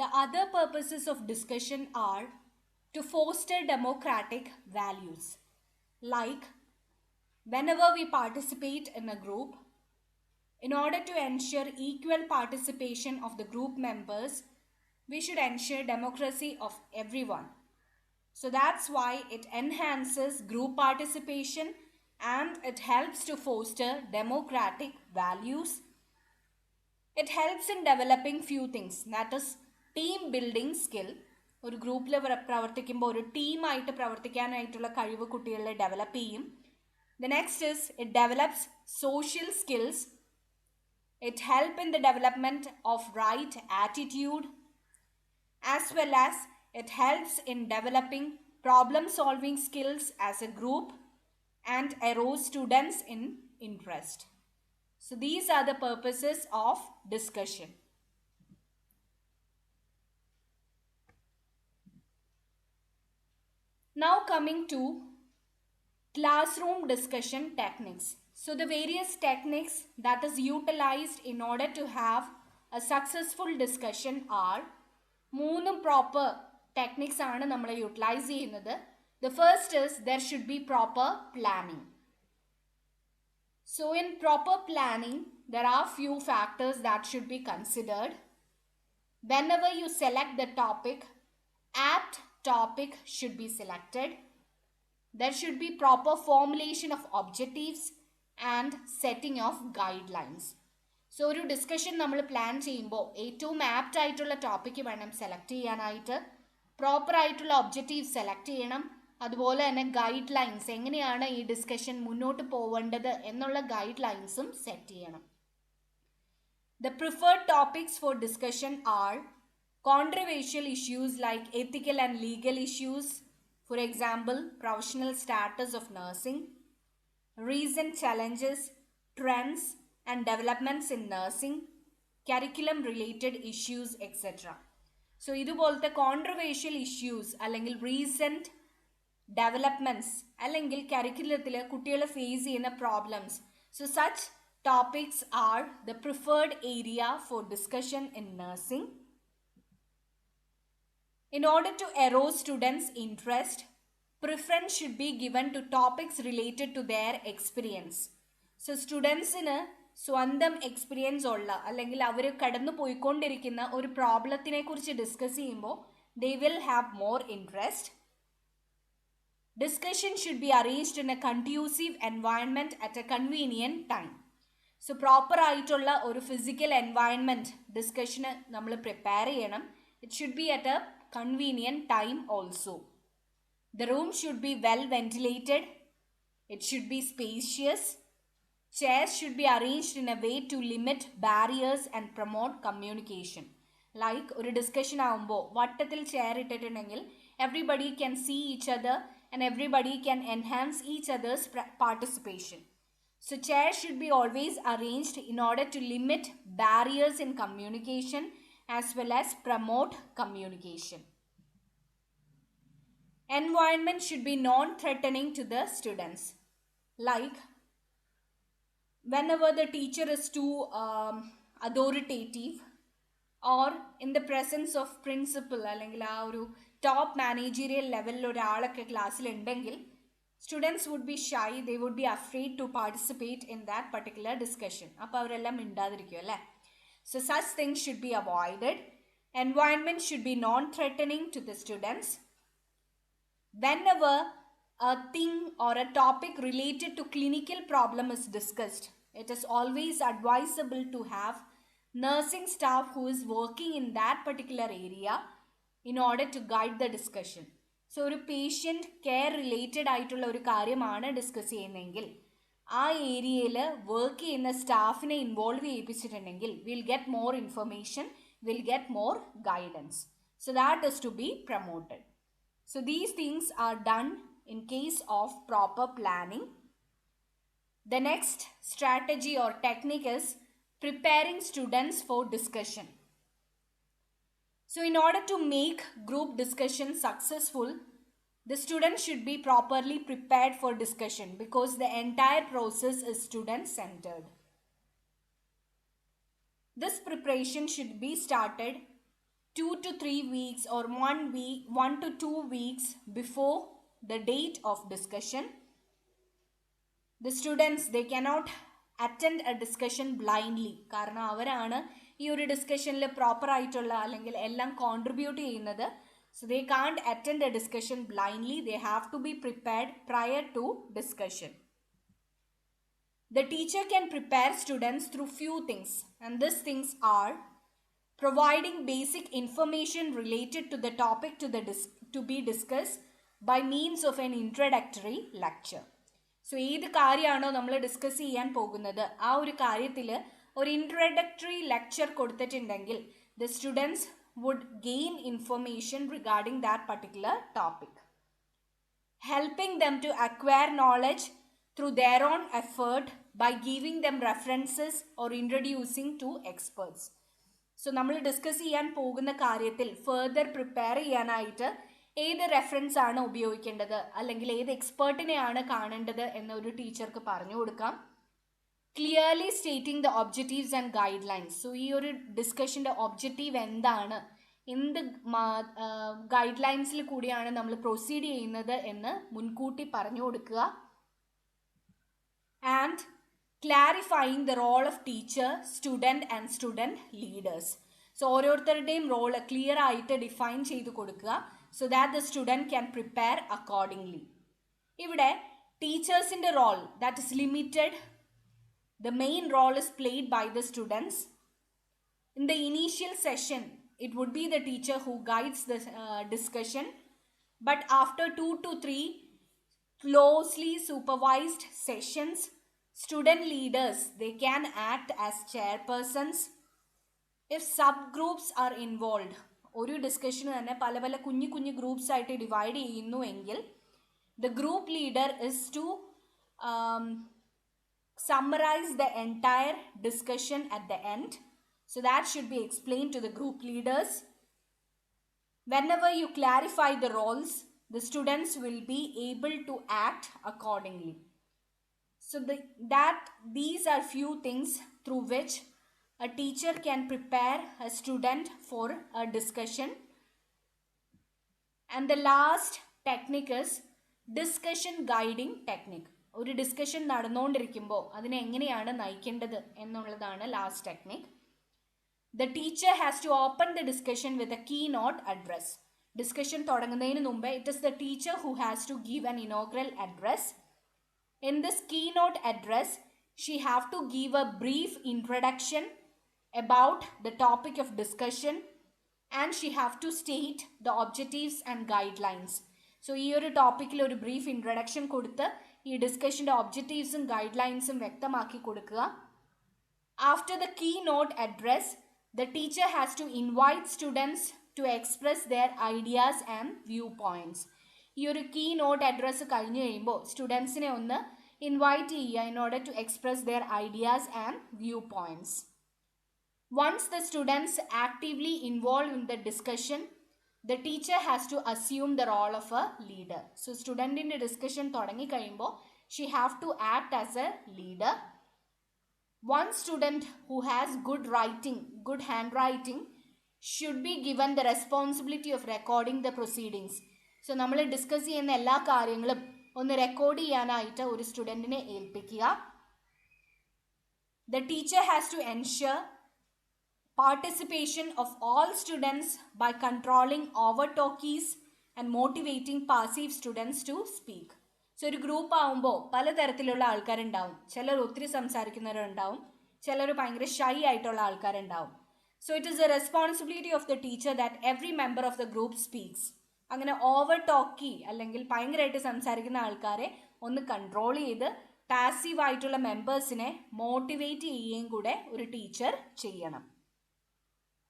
The other purposes of discussion are to foster democratic values, like whenever we participate in a group, in order to ensure equal participation of the group members, we should ensure democracy of everyone. So that's why it enhances group participation and it helps to foster democratic values. It helps in developing few things, that is team building skill. ഒരു ഗ്രൂപ്പിൽ പ്രവർത്തിക്കുമ്പോൾ ഒരു ടീമായിട്ട് പ്രവർത്തിക്കാനായിട്ടുള്ള കഴിവ് കുട്ടികളെ develop ചെയ്യും. The next is it develops social skills. It helps in the development of right attitude, as well as it helps in developing problem solving skills as a group and arouse students in interest. So these are the purposes of discussion. Now coming to classroom discussion techniques. So the various techniques that is utilized in order to have a successful discussion are മൂന്നും proper techniques ആണ് നമ്മൾ utilise ചെയ്യുന്നത്. The first is there should be proper planning. So in proper planning, there are few factors that should be considered. Whenever you select the topic, apt topic should be selected. There should be proper formulation of objectives and setting of guidelines. So ഒരു discussion നമ്മൾ plan ചെയ്യുമ്പോൾ ഏറ്റവും apt ആയിട്ടുള്ള topic വേണം select ചെയ്യാനായിട്ട്, proper ആയിട്ടുള്ള objective select ചെയ്യണം, അതുപോലെ തന്നെ ഗൈഡ് ലൈൻസ് എങ്ങനെയാണ് ഈ ഡിസ്കഷൻ മുന്നോട്ട് പോവേണ്ടത് എന്നുള്ള ഗൈഡ് ലൈൻസും സെറ്റ് ചെയ്യണം. The preferred topics for discussion are controversial issues like ethical and legal issues, for example, professional status of nursing, recent challenges, trends and developments in nursing, curriculum related issues, etc. So ഇതുപോലത്തെ controversial issues അല്ലെങ്കിൽ recent developments അല്ലെങ്കിൽ കരിക്കുലത്തിൽ കുട്ടികൾ face ചെയ്യുന്ന problems, so such topics are the preferred area for discussion in nursing. In order to arouse students' interest, preference should be given to topics related to their experience. So സ്റ്റുഡൻസിന് സ്വന്തം experience ഉള്ള അല്ലെങ്കിൽ അവർ കടന്നു പോയിക്കൊണ്ടിരിക്കുന്ന ഒരു പ്രോബ്ലത്തിനെ കുറിച്ച് discuss ചെയ്യുമ്പോൾ they will have more interest. Discussion should be arranged in a conducive environment at a convenient time. So proper ആയിട്ടുള്ള ഒരു ഫിസിക്കൽ എൻവയൺമെൻറ്റ് ഡിസ്കഷന് നമ്മൾ പ്രിപ്പയർ ചെയ്യണം. It should be at a convenient time also. The room should be well ventilated. It should be spacious. Chairs should be arranged in a way to limit barriers and promote communication. Like ഒരു discussion ആകുമ്പോൾ വട്ടത്തിൽ chair ഇട്ടിട്ടുണ്ടെങ്കിൽ everybody can see each other and everybody can enhance each other's participation. So chairs should be always arranged in order to limit barriers in communication as well as promote communication. Environment should be non-threatening to the students. Like whenever the teacher is too authoritative or in the presence of principal അല്ലെങ്കിൽ ആ ഒരു top managerial ലെവലിൽ ഒരാളൊക്കെ ക്ലാസ്സിൽ ഉണ്ടെങ്കിൽ students would be shy, they would be afraid to participate in that particular discussion. അപ്പോൾ അവരെല്ലാം മിണ്ടാതിരിക്കും അല്ലേ. So such things should be avoided. Environment should be non-threatening to the students. Whenever a thing or a topic related to clinical problem is discussed, it is always advisable to have nursing staff who is working in that particular area in order to guide the discussion. So ഒരു patient care related ആയിട്ടുള്ള ഒരു കാര്യമാണ് discuss ചെയ്യുന്നതെങ്കിൽ ആ ഏരിയയിൽ work ചെയ്യുന്ന സ്റ്റാഫിനെ involve ചെയ്യിപ്പിച്ചിട്ടുണ്ടെങ്കിൽ will get more information, will get more guidance. So that is to be promoted. So these things are done in case of proper planning. The next strategy or technique is preparing students for discussion. So in order to make group discussion successful, the students should be properly prepared for discussion because the entire process is student-centered. This preparation should be started 2 to 3 weeks or 1 to 2 weeks before the date of discussion. The students, they cannot attend a discussion blindly. കാരണം അവരാണ് ഈ ഒരു ഡിസ്കഷനിൽ proper ആയിട്ടുള്ള അല്ലെങ്കിൽ എല്ലാം contribute ചെയ്യുന്നത്. So they can't attend a discussion blindly. They have to be prepared prior to discussion. The teacher can prepare students through few things, and these things are providing basic information related to the topic to be discussed by means of an introductory lecture. So ഏത് കാര്യമാണോ നമ്മൾ discuss ചെയ്യാൻ പോകുന്നത് ആ ഒരു കാര്യത്തിൽ ഒരു introductory lecture കൊടുത്തിട്ടുണ്ടെങ്കിൽ the students would gain information regarding that particular topic, helping them to acquire knowledge through their own effort by giving them references or introducing to experts. So നമ്മൾ ഡിസ്കസ് ചെയ്യാൻ പോകുന്ന കാര്യത്തിൽ ഫർദർ പ്രിപ്പയർ ചെയ്യാനായിട്ട് ഏത് reference ആണ് ഉപയോഗിക്കേണ്ടത് അല്ലെങ്കിൽ ഏത് എക്സ്പേർട്ടിനെയാണ് കാണേണ്ടത് എന്നൊരു ടീച്ചർക്ക് പറഞ്ഞു കൊടുക്കാം. Clearly stating the objectives and guide lines. So ഈ ഒരു ഡിസ്കഷൻ്റെ ഒബ്ജക്റ്റീവ് എന്താണ്, എന്ത് ഗൈഡ് ലൈൻസിൽ കൂടിയാണ് നമ്മൾ പ്രൊസീഡ് ചെയ്യുന്നത് എന്ന് മുൻകൂട്ടി പറഞ്ഞു കൊടുക്കുക. And clarifying the role of teacher, student and student leaders. So ഓരോരുത്തരുടെയും റോള് ക്ലിയർ ആയിട്ട് ഡിഫൈൻ ചെയ്ത് കൊടുക്കുക. So that the student can prepare accordingly. ഇവിടെ ടീച്ചേഴ്സിൻ്റെ role that is limited. The main role is played by the students. In the initial session, it would be the teacher who guides the discussion. But after 2 to 3 closely supervised sessions, student leaders, they can act as chairpersons. If subgroups are involved, ഒരു ഡിസ്കഷന് തന്നെ പല പല കുഞ്ഞു കുഞ്ഞു groups ആയിട്ട് divide ചെയ്യുന്നു എങ്കിൽ the group leader is to summarize the entire discussion at the end. So that should be explained to the group leaders. Whenever you clarify the roles, the students will be able to act accordingly. So these are few things through which a teacher can prepare a student for a discussion. And the last technique is discussion guiding technique. ഒരു discussion നടന്നുകൊണ്ടിരിക്കുമ്പോൾ അതിനെ എങ്ങനെയാണ് നയിക്കേണ്ടത് എന്നുള്ളതാണ് last technique. The teacher has to open the discussion with a keynote address. Discussion തുടങ്ങുന്നതിന് മുമ്പ് it is the teacher who has to give an inaugural address. In this keynote address she have to give a brief introduction about the topic of discussion, and she have to state the objectives and guidelines. So ഈ ഒരു ടോപ്പിക്കിൽ ഒരു brief introduction കൊടുത്ത് ഈ ഡിസ്കഷൻ്റെ ഒബ്ജക്റ്റീവ്സും guide ലൈൻസും വ്യക്തമാക്കി കൊടുക്കുക. After the keynote address, the teacher has to invite students to express their ideas and viewpoints. ഈ ഒരു കീ നോട്ട് അഡ്രസ്സ് കഴിഞ്ഞ് കഴിയുമ്പോൾ സ്റ്റുഡൻസിനെ ഒന്ന് ഇൻവൈറ്റ് ചെയ്യുക in order to express their ideas and view points. Once the students actively involved in the discussion, the teacher has to assume the role of a leader. So student in the discussion തുടങ്ങി കഴിയുമ്പോൾ she have to act as a leader. One student who has good handwriting should be given the responsibility of recording the proceedings. So നമ്മൾ discuss ചെയ്യുന്ന എല്ലാ കാര്യങ്ങളും ഒന്ന് record ചെയ്യാനായിട്ട് ഒരു സ്റ്റുഡൻറ്റിനെ ഏൽപ്പിക്കുക. The teacher has to ensure participation of all students by controlling over-talkies and motivating passive students to speak. So ഒരു group ആവുമ്പോൾ പലതരത്തിലുള്ള ആൾക്കാരുണ്ടാവും. ചിലർ ഒത്തിരി സംസാരിക്കുന്നവരുണ്ടാവും, ചിലർ ഭയങ്കര ഷൈ ആയിട്ടുള്ള ആൾക്കാരുണ്ടാവും. So it is the responsibility of the teacher that every member of the group speaks. അങ്ങനെ ഓവർ ടോക്കി അല്ലെങ്കിൽ ഭയങ്കരമായിട്ട് സംസാരിക്കുന്ന ആൾക്കാരെ ഒന്ന് കൺട്രോൾ ചെയ്ത് പാസീവായിട്ടുള്ള മെമ്പേഴ്സിനെ മോട്ടിവേറ്റ് ചെയ്യുകയും കൂടെ ഒരു ടീച്ചർ ചെയ്യണം.